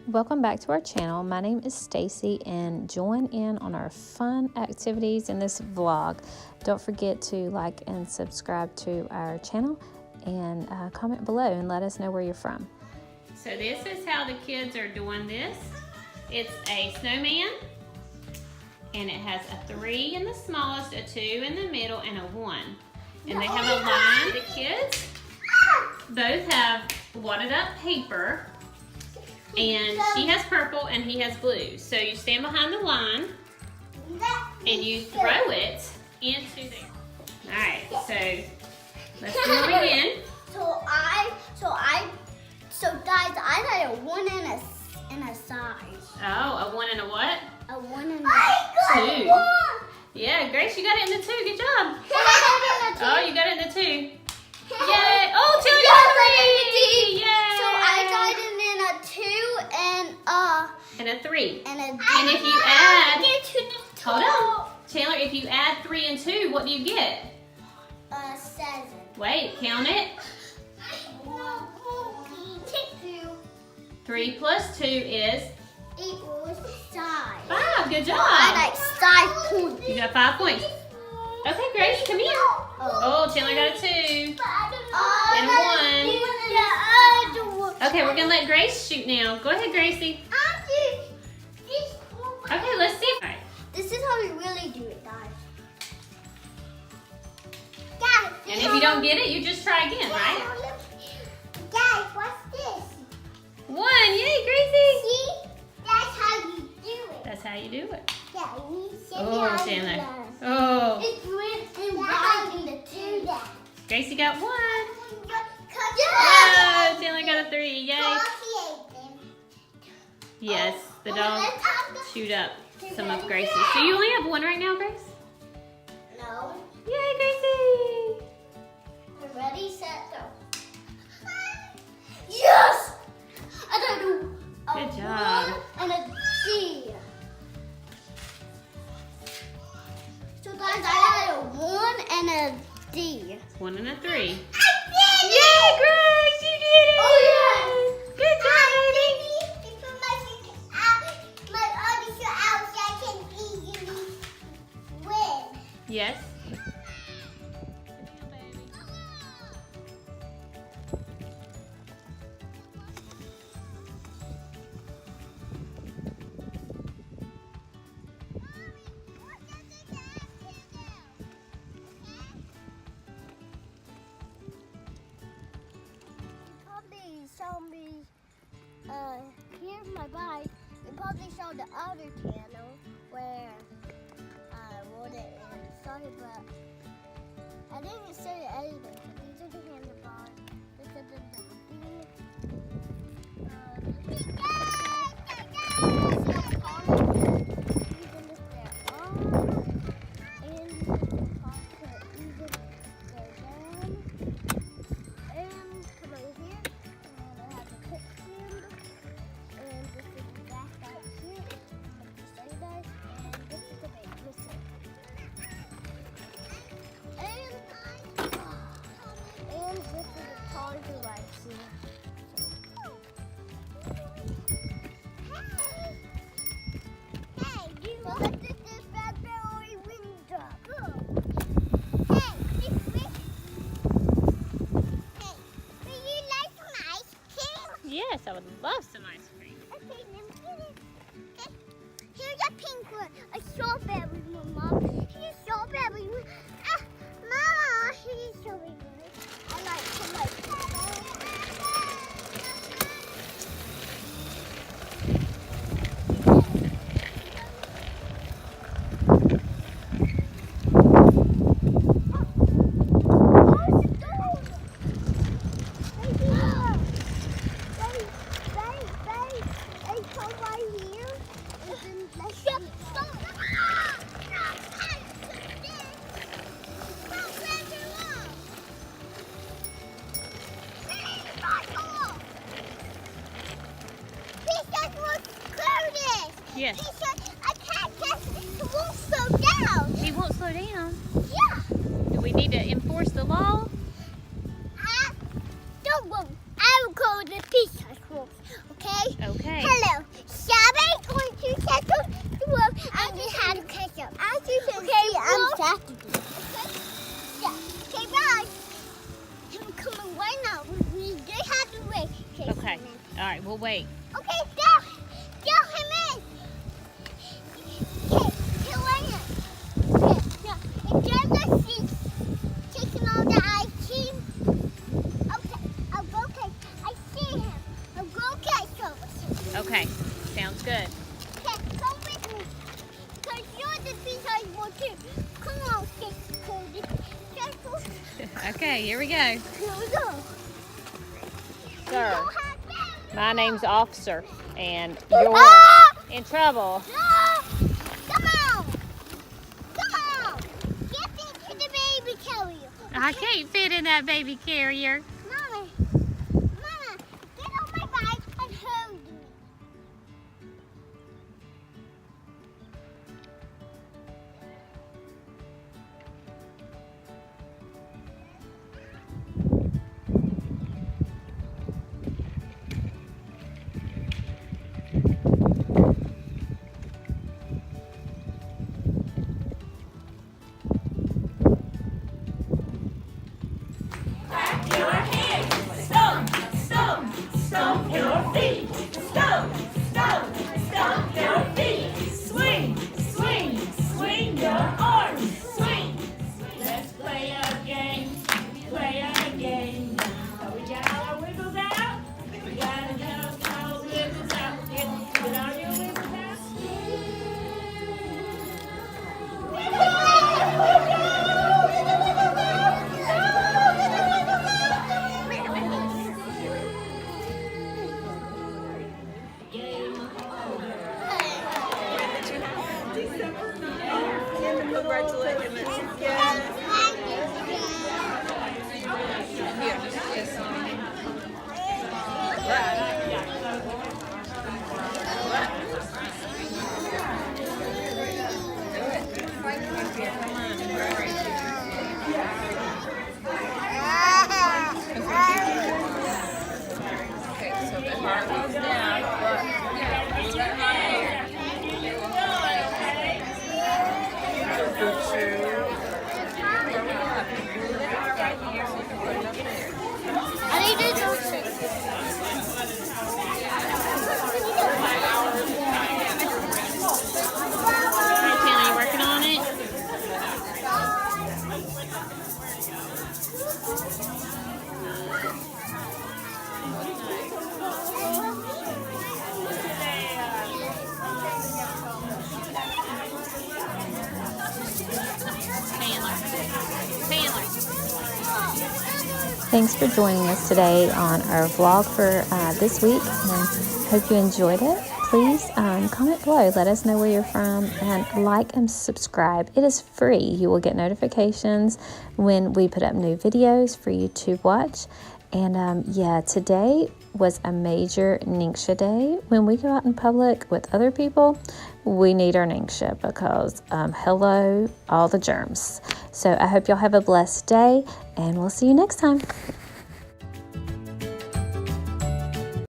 Welcome back to our channel. My name is Stacy, and join in on our fun activities in this vlog. Don't forget to like and subscribe to our channel and comment below and let us know where you're from. So this is how the kids are doing this. It's a snowman, and it has a 3 in the smallest, a 2 in the middle, and a 1. And they have a line. The kids both have wadded up paper, and she has purple and he has blue. So you stand behind the line and you throw it into there. Alright, so let's do it again. So guys, I got a 1 and a size. Oh, a 1 and a what? A 1 and a 2. Yeah, Grace, you got it in the 2. Good job. Oh, you got it in the 2. Yay! Oh, Tilly got a 3! Yay! So I got it in a 2 and a 3. and a. And if you add, hold on, Chandler, if you add 3 and 2, what do you get? 7. Wait, count it. 3 plus 2 is Equals size. 5. Good job. I like size points. You got 5 points. Okay, Grace, come here. Oh, Chandler got a 2 and a 1. Okay, we're gonna let Grace shoot now. Go ahead, Gracie. Okay, let's see. All right. This is how we really do it, guys. And if you don't get it, you just try again, right? Guys, what's this? 1, yay, Gracie. See? That's how you do it. That's how you do it. Yeah, we Oh, Chandler. Oh, It's red and white in the 2. Gracie got 1. Yeah. Oh, Chandler got a 3. Yay. Yes, the dog chewed up some of Gracie's. So you only have 1 right now, Grace? No. Yay, Gracie. We're ready, set, go. Yes! I got a Good job. 1 and a D. So guys, I got a 1 and a D. 1 and a 3. I did it! Yay, Grace, you did it! Oh, yes! Good job, baby. Yes. Here's my bike. You probably saw the other channel where I wrote it and started, but I didn't say it either. These are the handlebars. This is the bean. Yes, I would love some ice cream. Okay, then get it. Okay. Here's a pink one, a strawberry one, Mom. Here's a strawberry one. Mama, here's a strawberry one. I like Yes. He said, I can't catch it. He won't slow down. He won't slow down. Yeah. Do we need to enforce the law? Don't worry. I will call the pizza rules, okay? Okay. Hello. wait. Okay, get him in. Okay, he'll in. Okay, now, and get the seats, taking all the ice cream. Okay, I'll go catch. I see him. I'll go catch over him. Okay, sounds good. Okay, come with me. Because you're the piece I want too. Come on, Stacy, Cody. Careful. Okay, here we go. Here we go. Sir, Don't have them. my name's Officer, and you're Ah! in trouble. No! Come on! Come on! Get into the baby carrier. I can't fit in that baby carrier. Mama, get on my bike and hold me. Thanks for joining us today on our vlog for this week, and hope you enjoyed it. Please comment below, let us know where you're from, and like and subscribe. It is free. You will get notifications when we put up new videos for you to watch. And yeah, today was a major Ningxia day. When we go out in public with other people, we need our Ningxia because hello, all the germs. So I hope y'all have a blessed day, and we'll see you next time.